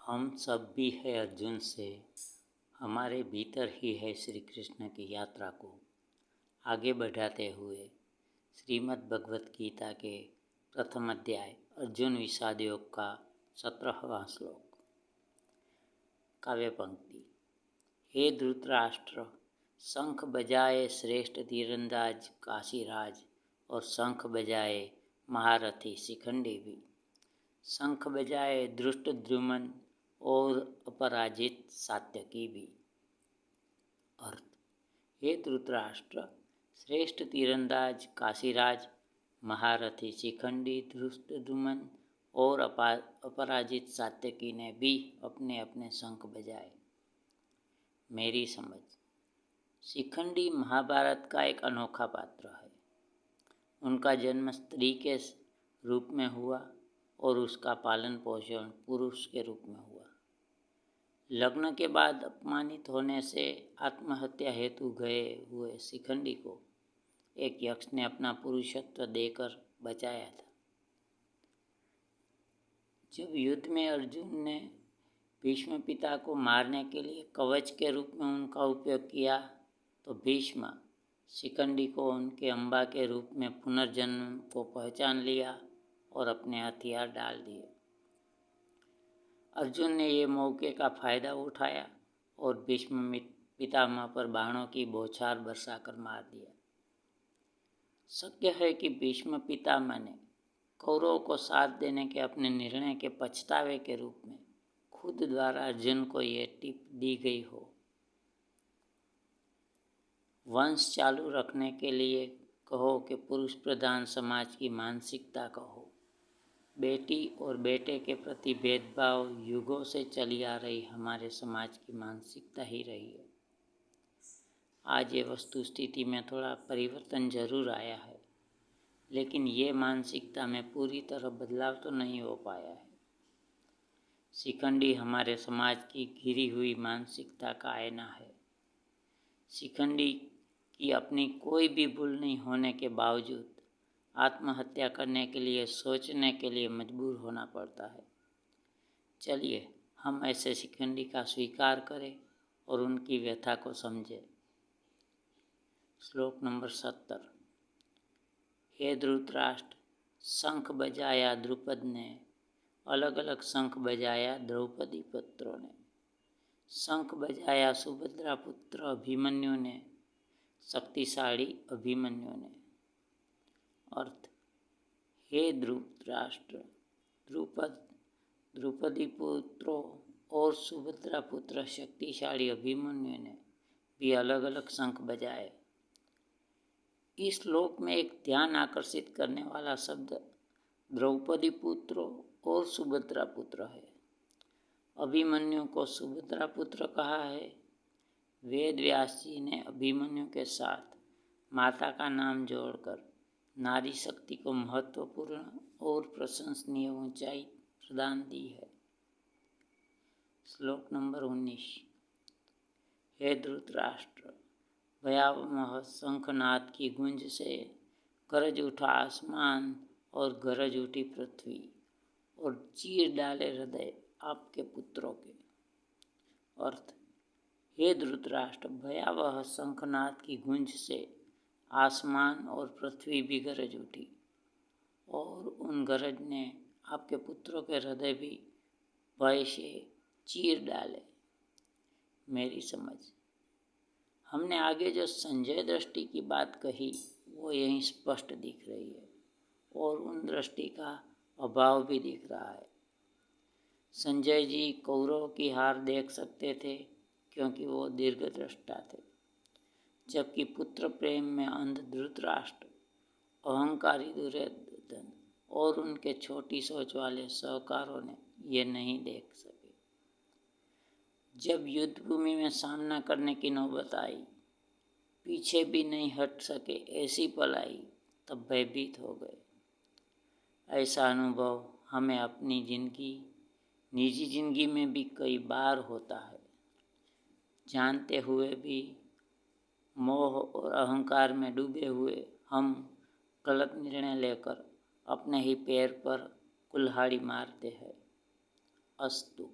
हम सब भी है अर्जुन से, हमारे भीतर ही है श्री कृष्ण की यात्रा को आगे बढ़ाते हुए श्रीमद् भगवत गीता के प्रथम अध्याय अर्जुन विषाद योग का 17वां श्लोक। काव्य पंक्ति। हे धृतराष्ट्र, शंख बजाए श्रेष्ठ तीरंदाज काशीराज और शंख बजाए महारथी शिखंडी भी। शंख बजाए धृष्टद्युम्न और अपराजित सात्यकी भी। अर्थ। हे धृतराष्ट्र, श्रेष्ठ तीरंदाज काशीराज, महारथी शिखंडी धृष्टद्युम्न और अपराजित सात्यकी ने भी अपने अपने शंख बजाए। मेरी समझ। शिखंडी महाभारत का एक अनोखा पात्र है। उनका जन्म स्त्री के रूप में हुआ और उसका पालन पोषण पुरुष के रूप में हुआ। लग्न के बाद अपमानित होने से आत्महत्या हेतु गए हुए शिखंडी को एक यक्ष ने अपना पुरुषत्व देकर बचाया था। जब युद्ध में अर्जुन ने भीष्म पिता को मारने के लिए कवच के रूप में उनका उपयोग किया तो भीष्म शिखंडी को उनके अम्बा के रूप में पुनर्जन्म को पहचान लिया और अपने हथियार डाल दिए। अर्जुन ने ये मौके का फायदा उठाया और भीष्म पितामह पर बाणों की बौछार बरसाकर मार दिया। शक्य है कि भीष्म पितामह ने कौरवों को साथ देने के अपने निर्णय के पछतावे के रूप में खुद द्वारा अर्जुन को ये टिप दी गई हो। वंश चालू रखने के लिए कहो कि पुरुष प्रधान समाज की मानसिकता कहो, बेटी और बेटे के प्रति भेदभाव युगों से चली आ रही हमारे समाज की मानसिकता ही रही है। आज ये वस्तु स्थिति में थोड़ा परिवर्तन जरूर आया है, लेकिन ये मानसिकता में पूरी तरह बदलाव तो नहीं हो पाया है। शिखंडी हमारे समाज की घिरी हुई मानसिकता का आईना है। शिखंडी की अपनी कोई भी भूल नहीं होने के बावजूद आत्महत्या करने के लिए सोचने के लिए मजबूर होना पड़ता है। चलिए हम ऐसे शिखंडी का स्वीकार करें और उनकी व्यथा को समझें। श्लोक नंबर 70। हे धृतराष्ट्र, शंख बजाया द्रुपद ने, अलग अलग शंख बजाया द्रौपदी पुत्रों ने। शंख बजाया सुभद्रा पुत्र अभिमन्यु ने, शक्तिशाली अभिमन्यु ने। अर्थ। हे धृतराष्ट्र, द्रुपदी पुत्रों और सुभद्रा पुत्र शक्तिशाली अभिमन्यु ने भी अलग अलग शंख बजाए। इस श्लोक में एक ध्यान आकर्षित करने वाला शब्द द्रौपदी पुत्रों और सुभद्रा पुत्र है। अभिमन्यु को सुभद्रा पुत्र कहा है। वेद व्यास जी ने अभिमन्यु के साथ माता का नाम जोड़कर नारी शक्ति को महत्वपूर्ण और प्रशंसनीय ऊंचाई प्रदान दी है। श्लोक नंबर 19। हे धृतराष्ट्र, भयावह शंखनाद की गूंज से गरज उठा आसमान और गरज उठी पृथ्वी और चीर डाले हृदय आपके पुत्रों के। अर्थ। हे धृतराष्ट्र, भयावह शंखनाद की गूंज से आसमान और पृथ्वी भी गरज उठी और उन गरज ने आपके पुत्रों के हृदय भी भय से चीर डाले। मेरी समझ। हमने आगे जो संजय दृष्टि की बात कही वो यहीं स्पष्ट दिख रही है और उन दृष्टि का अभाव भी दिख रहा है। संजय जी कौरव की हार देख सकते थे क्योंकि वो दीर्घदृष्टा थे, जबकि पुत्र प्रेम में अंध धृतराष्ट्र, अहंकारी दुर्योधन और उनके छोटी सोच वाले सहकारों ने ये नहीं देख सके। जब युद्ध भूमि में सामना करने की नौबत आई, पीछे भी नहीं हट सके ऐसी पलाई, तब भयभीत हो गए। ऐसा अनुभव हमें अपनी निजी जिंदगी में भी कई बार होता है। जानते हुए भी मोह और अहंकार में डूबे हुए हम गलत निर्णय लेकर अपने ही पैर पर कुल्हाड़ी मारते हैं। अस्तु।